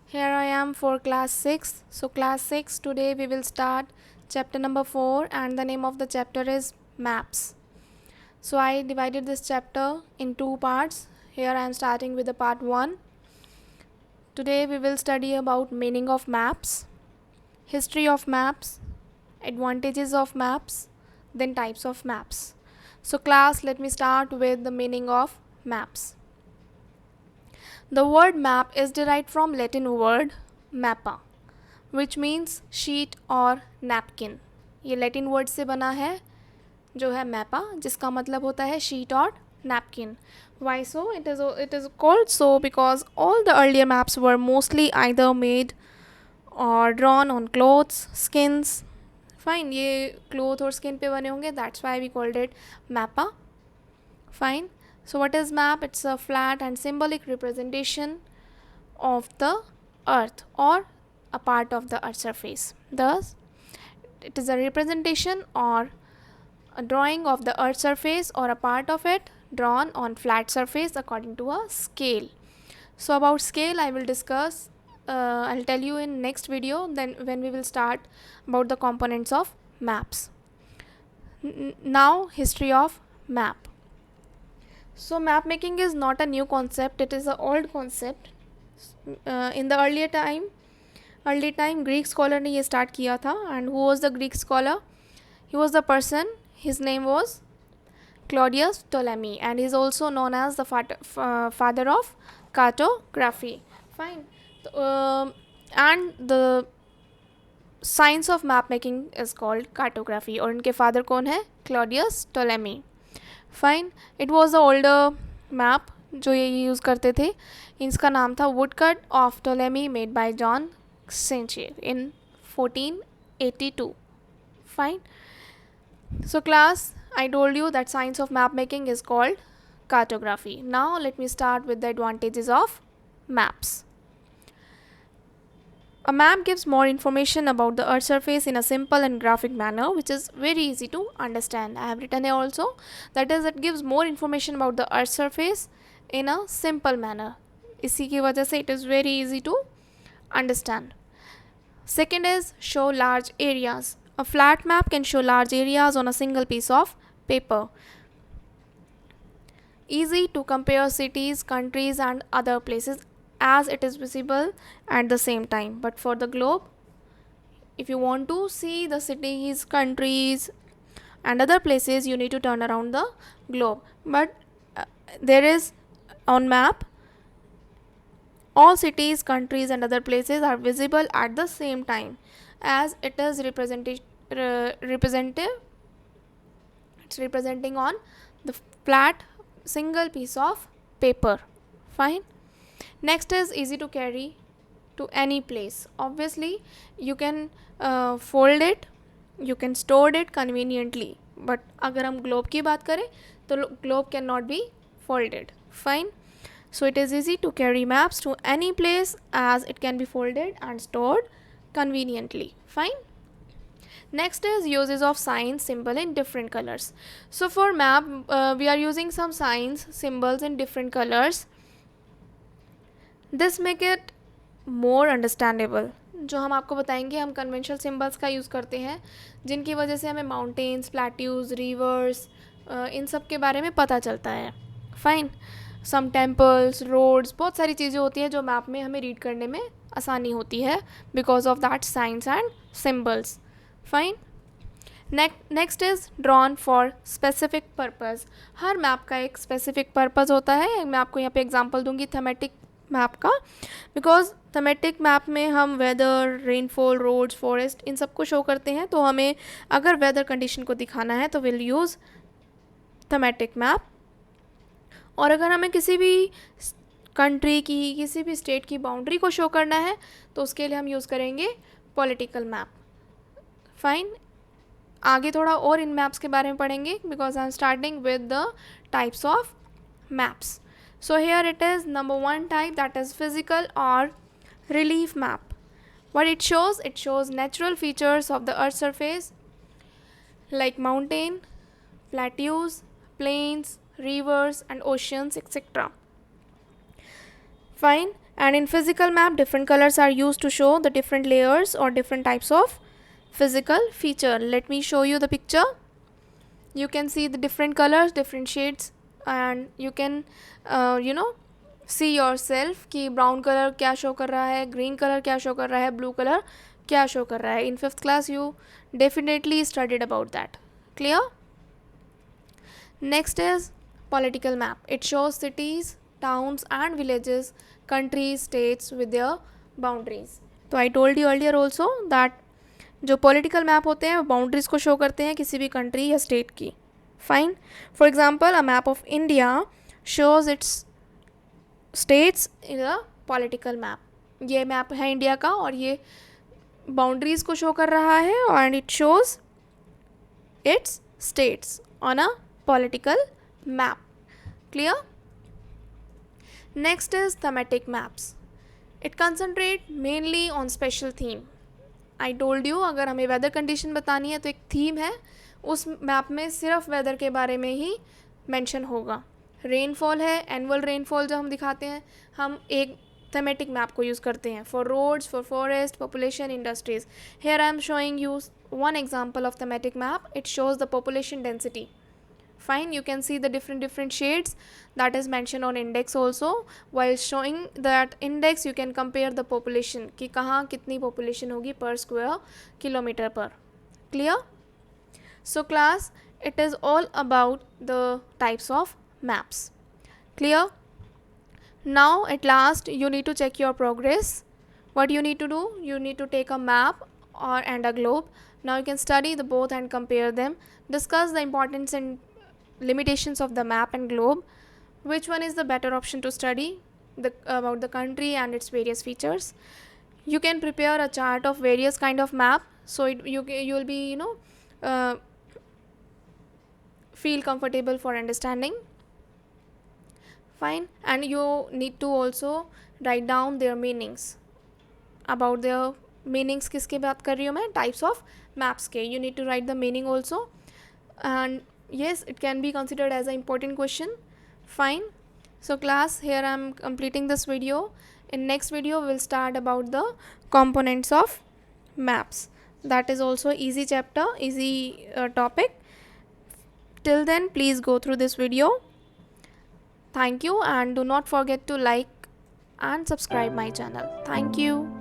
Here I am for class 6. So class 6 today we will start chapter number 4 and the name of the chapter is maps. So I divided this chapter in two parts. Here I am starting with the part 1. Today we will study about meaning of maps, history of maps, advantages of maps, then types of maps. So class, let me start with the meaning of maps. The word map is derived from Latin word mappa, which means sheet or napkin. ये Latin word से बना है जो है mappa, जिसका मतलब होता है शीट और napkin. Why so? It is called so because all the earlier maps were mostly either made or drawn on clothes, skins. Fine, ये cloth और skin पे बने होंगे. That's why we called it mappa. Fine. So what is map? It's a flat and symbolic representation of the earth or a part of the earth surface. Thus, it is a representation or a drawing of the earth surface or a part of it drawn on flat surface according to a scale. So about scale I will discuss, I'll tell you in next video, then when we will start about the components of maps. Now history of map. So map making is not a new concept, it is an old concept. In the early time Greek scholar ने ये start किया था. And who was the Greek scholar? He was the person, his name was Claudius Ptolemy, and he is also known as the father of cartography. Fine. And the science of map making is called cartography. और उनके father कौन है? Claudius Ptolemy. Fine. It was the older map जो ये use करते थे. इसका नाम था woodcut of Ptolemy made by John Sencher in 1482. Fine. So class, I told you that science of map making is called cartography. Now let me start with the advantages of maps. A map gives more information about the earth surface in a simple and graphic manner, which is very easy to understand. I have written here also, that is, it gives more information about the earth surface in a simple manner. इसी की वजह से it is very easy to understand. Second is show large areas. A flat map can show large areas on a single piece of paper. Easy to compare cities, countries and other places as it is visible at the same time. But for the globe, if you want to see the cities, countries and other places, you need to turn around the globe. But there is on map, all cities, countries and other places are visible at the same time as it is representative. It's representing on the flat single piece of paper. Fine. Next is easy to carry to any place. Obviously you can fold it, you can store it conveniently, but अगर हम globe की बात करें तो globe cannot be folded. Fine. So it is easy to carry maps to any place as it can be folded and stored conveniently. Fine. Next is uses of signs, symbol in different colors. So for map we are using some signs, symbols in different colors. This make it more understandable. जो हम आपको बताएंगे, हम conventional symbols का use करते हैं जिनकी वजह से हमें माउंटेन्स, प्लेट्यूज, रिवर्स, इन सब के बारे में पता चलता है. फाइन. सम टेम्पल्स, रोड्स, बहुत सारी चीज़ें होती हैं जो मैप में हमें रीड करने में आसानी होती है because of that science and symbols. Fine. Next is drawn for specific purpose. Her map का एक स्पेसिफिक पर्पज़ होता है. मैं आपको यहाँ पे एग्जांपल दूंगी थेमेटिक मैप का, बिकॉज थेमेटिक मैप में हम वेदर, रेनफॉल, रोड्स, फॉरेस्ट इन सब को शो करते हैं. तो हमें अगर वेदर कंडीशन को दिखाना है तो विल यूज़ थेमेटिक मैप. और अगर हमें किसी भी कंट्री की, किसी भी स्टेट की बाउंड्री को शो करना है तो उसके लिए हम यूज़ करेंगे पॉलिटिकल मैप. फाइन. आगे थोड़ा और इन मैप्स के बारे में पढ़ेंगे because I am starting with the types of maps. So here it is, number one type, that is physical or relief map. What it shows? It shows natural features of the earth's surface like mountain, plateaus, plains, rivers and oceans, etc. Fine. And in physical map, different colors are used to show the different layers or different types of physical feature. Let me show you the picture. You can see the different colors, different shades, and you can see yourself कि brown color क्या show कर रहा है, green color क्या show कर रहा है, blue color क्या show कर रहा है. In 5th class you definitely studied about that. Clear? Next is political map. It shows cities, towns and villages, countries, states with their boundaries. तो I told you earlier also that जो political map होते हैं वो boundaries को show करते हैं किसी भी कंट्री या स्टेट की. Fine. For example a map of India shows it's states in a political map. ये मैप है इंडिया का और ये बाउंड्रीज को शो कर रहा है and it shows it's states on a political map. Clear? Next is thematic maps. It concentrate mainly on special theme. I told you अगर हमें वेदर कंडीशन बतानी है तो एक थीम है, उस मैप में सिर्फ वेदर के बारे में ही मेंशन होगा. रेनफॉल है, एनुअल रेनफॉल जब हम दिखाते हैं हम एक थीमेटिक मैप को यूज़ करते हैं for roads, for forest, population, industries. Here I am showing you one example of thematic map. It shows the population density. Fine, you can see the different shades that is mentioned on index also. While showing that index you can compare the population कि कहाँ कितनी population होगी per square kilometer पर. Clear? So class, it is all about the types of maps. Clear? Now at last you need to check your progress. What you need to do, you need to take a map and a globe. Now you can study the both and compare them. Discuss the importance and limitations of the map and globe. Which one is the better option to study about the country and its various features. You can prepare a chart of various kind of map, so you will be feel comfortable for understanding. Fine. And you need to also write down their meanings. About their meanings किसके बात कर रही हूँ मैं, types of maps के. You need to write the meaning also and yes, it can be considered as an important question. Fine. So class, here I am completing this video. In next video we will start about the components of maps. That is also easy chapter, easy topic. Till then please go through this video. Thank you and do not forget to like and subscribe my channel. Thank you.